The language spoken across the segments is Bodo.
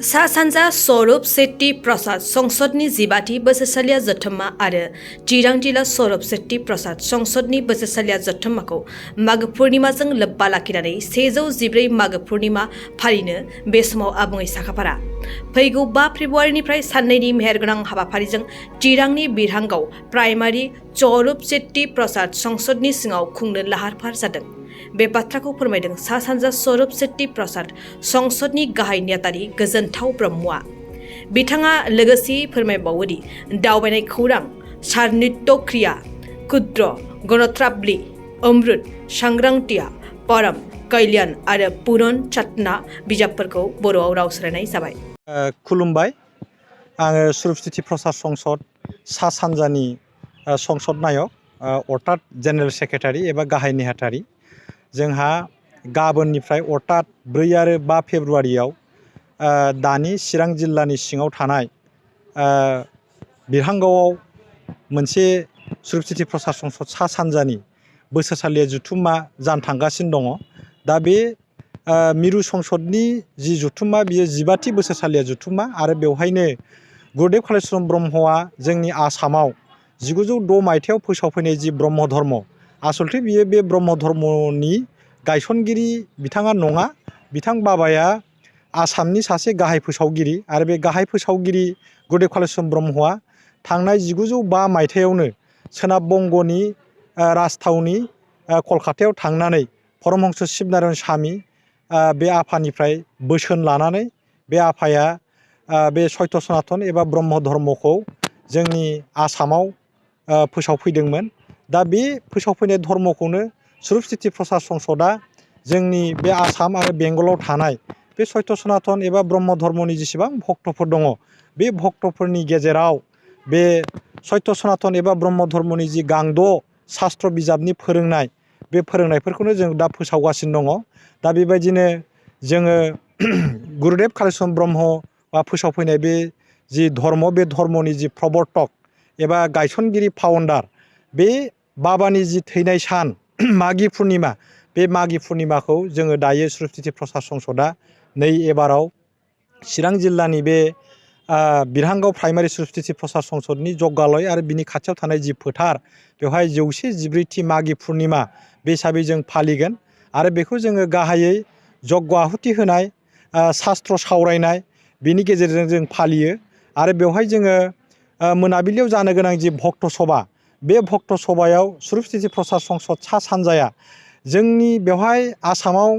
सा सानजा स्वरूप सेट्टी प्रसाद संसदनि जिबाथि बोसोरसालिया जथुम्मा आरो चिरां जिल्ला स्वरूप सेट्टी प्रसाद संसदनि बोसोरसालिया जथुम्माखौ मागो पुर्णिमाजों लोब्बा लाखिनानै 114 मागो पुर्णिमा फालिनो बे समाव आबुङै साखाफारा। फैगौ 5 फेब्रुवारिनिफ्राय साननैनि मेहेरगोनां हाबाफारिजों चिरांनि बिरहांगाव प्राइमारि स्वरूप सेट्टी प्रसाद संसदनि सिङाव खुंनो लाहार-फाहार जादों। बे बाथ्राखौ फोरमायदों सा सानजा स्वरूप सेट्टी प्रसाद संसदनि गाहाय नेतारि गोजोनथाव ब्रह्मआ। बिथाङा लोगोसे फोरमायबावोदि दावबायनाय खौरां, सारनित्य क्रिया, कुद्र, गणत्रावली, अमृत, सांग्रांथिया, परम, कल्याण आरो पुरन चाटना बिजाबफोरखौ बर'आव राव सोलायनाय जाबाय। खुलुमबाय। आङो स्वरूप सेट्टी प्रसाद संसद सा सानजानि संसद नायक अर्थात जेनेरेल सेक्रेटारि एबा गाहाय नेहाथारि। जोंहा गाबोननिफ्राय अर्थात 4 आरो 5 फेब्रुवारियाव दानि चिरां जिल्लानि सिङाव थानाय बिरहांगावआव मोनसे स्वरूप सेट्टी प्रसाद संसद सा सानजानि बोसोरसालिया जथुम्मा जानो थांगासिनो दङ। दा बे मिरु संसदनि जि जथुम्मा बियो 15थि बोसोरसालिया जथुम्मा आरो बेवहायनो गुरुदेव कालिचरन ब्रह्मआ जोंनि आसामाव 1906 मायथाइयाव फोसावफैनाय जि ब्रह्म धर्म, आसलथे बियो बे ब्रह्म धर्मनि गायसनगिरि बिथाङा नङा। बिथां बाबाया आसामनि सासे गाहाय फोसावगिरि आरो बे गाहाय फोसावगिरि गुरुदेव कालिचरन ब्रह्मआ थांनाय 1905 मायथाइयावनो सोनाब बंग'नि राजथावनि कलकातायाव थांनानै परमहंस शिबनारायण स्वामी बे आफानिफ्राय बोसोन लानानै बे आफाया बे सत्य सनातन एबा ब्रह्म धर्मखौ जोंनि आसामाव फोसावफैदोंमोन। दा बे फोसावफैनाय धर्मखौनो स्वरूप सेट्टी प्रसाद संसदआ जोंनि बे आसाम आरो बेंगलाव थानाय बे सत्य सनातन एबा ब्रह्म धर्मनि जेसेबां भक्तफोर दङ, बे भक्तफोरनि गेजेराव बे सत्य सनातन एबा ब्रह्म धर्मनि जि गांद' शास्त्र बिजाबनि फोरोंनाय, बे फोरोंनायफोरखौनो जों दा फोसावगासिनो दङ। दा बेबायदिनो जोङो गुरुदेव कालिचरन ब्रह्मआ फोसावफैनाय बे जि धर्म, बे धर्मनि जि प्रबर्तक एबा गायसनगिरि फाउन्डार, बे बाबानि जि थैनाय सान मागि पुर्णिमा, बे मागि पुर्णिमाखौ जोङो दायो स्वरूप सेट्टी प्रसाद संसदआ नै एबाराव चिरां जिल्लानि बे बिरहांगाव प्राइमारि स्वरूप सेट्टी प्रसाद संसदनि जग्गालय आरो बिनि खाथियाव थानाय जि फोथार, बेवहाय 114थि मागि पुर्णिमा बे हिसाबै जों फालिगोन। आरो बेखौ जोङो गाहायै जग्ग आहुति होनाय, शास्त्र सावरायनाय, बिनि गेजेरजों जों फालियो। आरो बेवहाय जोङो मोनाबिलियाव जानो गोनां जि भक्त सभा, बे भक्त सभायाव स्वरूप सेट्टी प्रसाद संसद सा सानजाया जोंनि बेवहाय आसामाव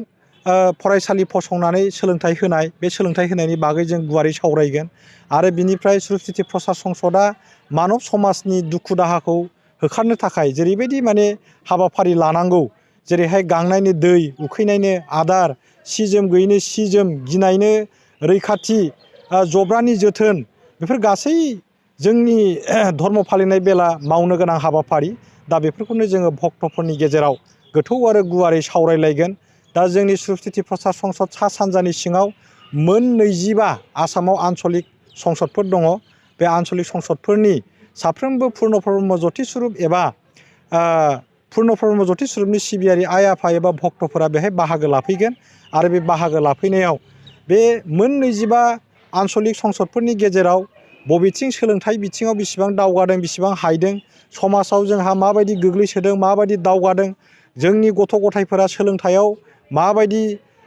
फरायसालि फसंनानै सोलोंथाइ होनाय, बे सोलोंथाइ होनायनि बागै जों गुवारै सावरायगोन। आरो बिनिफ्राय स्वरूप सेट्टी प्रसाद संसदआ मानब समाजनि दुखु दाहाखौ होखारनो थाखाय जेरैबायदि माने हाबाफारि लानांगौ, जेरैहाय गांनायनो दै, उखैनायनो आदार, सि जोम गैयैनो सि जोम, गिनायनो रैखाथि, जब्रानि जोथोन, बेफोर गासै जोंनि धर्म फालिनाय बेला मावनो गोनां हाबाफारि। दा बेफोरखौनो जोङो भक्तफोरनि गेजेराव गोथौ आरो गुवारै सावरायलायगोन। दा जोंनि स्वरूप सेट्टी प्रसाद संसद सा सानजानि सिङाव मोन 25 आसामाव आन्चलिक संसदफोर दङ। बे आन्चलिक संसदफोरनि साफ्रोमबो पुर्ण ब्रह्म ज्यति स्वरूप एबा पुर्ण ब्रह्म ज्यति स्वरूपनि सिबियारि आइ आफा एबा भक्तफोरा बेहाय बाहागो लाफैगोन। आरो बे बाहागो लाफैनायाव बे मोन 25 आन्चलिक संसदफोरनि गेजेराव बबेथिं सोलोंथाइ बिथिङाव बेसेबां दावगादों, बेसेबां हायदों, समाजाव जोंहा माबायदि गोग्लैसोदों, माबायदि दावगादों, जोंनि गथ' गथायफोरा सोलोंथाइयाव माबायदि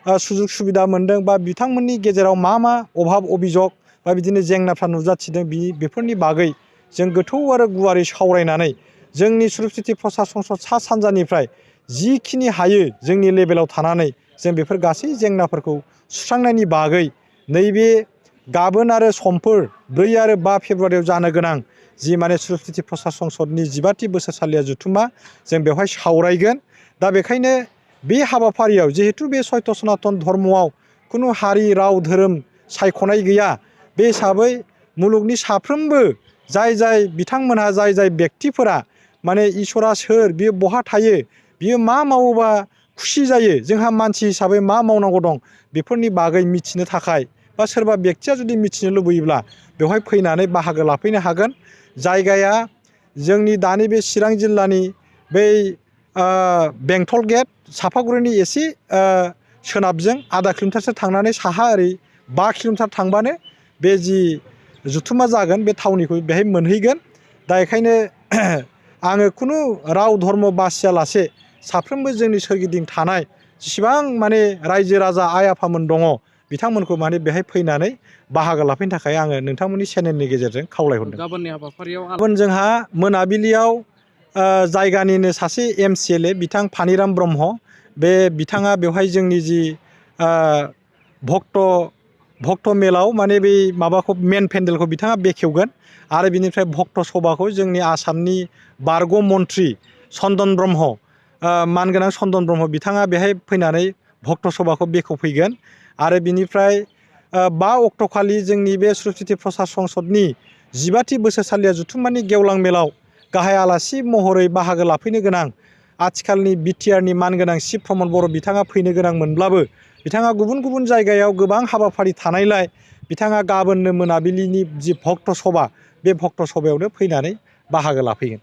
सुजुग सुबिदा मोनदों, बा बिथांमोननि गेजेराव मा मा अभाब अभिजग बा बिदिनो जेंनाफ्रा नुजाथिदों, बेफोरनि बागै जों गोथौ आरो गुवारै सावरायनानै जोंनि स्वरूप सेट्टी प्रसाद संसद सा सानजानिफ्राय जिखिनि हायो जोंनि लेभेलाव थानानै जों बेफोर गासै जेंनाफोरखौ सुस्रांनायनि बागै नैबे गाबोन आरो समफोर 4 आरो 5 फेब्रुवारियाव जानो गोनां जि माने स्वरूप सेट्टी प्रसाद संसदनि 15थि बोसोरसालिया जथुम्मा, जों बेवहाय सावरायगोन। दा बेखायनो बे हाबाफारियाव जिहेथु बे सत्य सनातन धर्मआव खुनु हारि राव धोरोम सायख'नाय गैया, बे हिसाबै मुलुगनि साफ्रोमबो जाय बिथांमोनहा जाय बेक्तिफोरा माने इसोरा सोर, बियो बहा थायो, बियो मा मावोबा खुसि जायो, जोंहा मानसि हिसाबै मा मावनांगौ दं, बेफोरनि बागै मिथिनो थाखाय बा सोरबा बेक्तिया जुदि मिथिनो लुबैयोब्ला बेवहाय फैनानै बाहागो लाफैनो हागोन। जायगाया जोंनि दानि बे चिरां जिल्लानि बै बेंटल गेट सापागुरिनि एसे सोनाबजों आधा किल'मिटारसो थांनानै साहा ओरै 5 किल'मिटार थांबानो बे जि जुथुमा जागोन बे थावनिखौ बेहाय मोनहैगोन। दा बेखायनो आङो खुनु राव धर्म बासियालासे साफ्रोमबो जोंनि सोरगिदिं थानाय जेसेबां माने रायजो राजा आइ आफामोन दङ बिथांमोनखौ माने बेहाय फैनानै बाहागो लाफैनो थाखाय आङो नोंथांमोननि चेनेलनि गेजेरजों खावलायहरदों। गाबोननि हाबाफारियाव गाबोन जोंहा मोनाबिलियाव जायगानिनो सासे MCLA बिथां फानिराम ब्रह्म, बे बिथाङा बेवहाय जोंनि जि भक्त मेलाव माने बै माबाखौ मेन पेन्डेलखौ बिथाङा बेखेवगोन आरो बिनिफ्राय भक्त सभाखौ जोंनि आसामनि बारग' मन्त्रि चन्दन ब्रह्म, मानगोनां चन्दन ब्रह्म बिथाङा बेहाय फैनानै भक्त सभाखौ बेखेवफैगोन आरो बिनिफ्राय 5 अक्ट'खालि जोंनि बे सुरुप सिति प्रसाद संसदनि 15थि बोसोरसालिया जुथुम्मानि गेवलां मेलाव गाहाय आलासि महरै बाहागो लाफैनो गोनां आथिखालनि BTRनि मानगोनां शिब प्रमद बर' बिथाङा फैनो गोनां मोनब्लाबो बिथाङा गुबुन गुबुन जायगायाव गोबां हाबाफारि थानायलाय बिथाङा गाबोननो मोनाबिलिनि जि भक्त सभा बे भक्त सभायावनो फैनानै बाहागो लाफैगोन।